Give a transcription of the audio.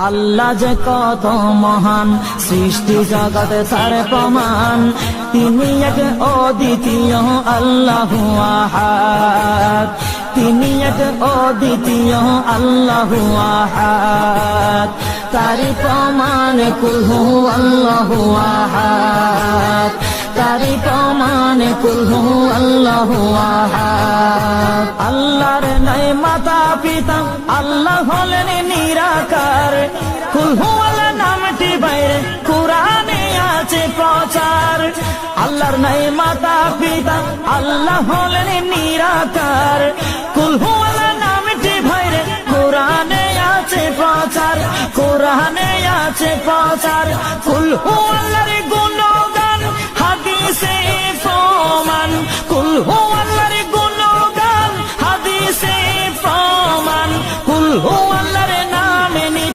আল্লাহ যে কত মহান, সৃষ্টি জগতে তার প্রমাণ। তিনি এক অদ্বিতীয় আল্লাহু আহাদ, তিনি এক অদ্বিতীয় আল্লাহু আহাদ। তারি প্রমাণ কুল হু আল্লাহু আহাদ, তারি প্রমাণ কুল হু আল্লাহু আহাদ। আল্লাহর নাই মাতা পিতা, আল্লাহ হলেন নিরাকার। কুল হু আল্লাহ নামটি বাইরে কুরআনে আছে প্রচার। আল্লাহর নাই মাতা পিতা, আল্লাহ হলেন নিরাকার। কুল হু আল্লাহ নামটি বাইরে কুরআনে আছে প্রচার, কুরআনে আছে প্রচার। কুল হু আল্লাহর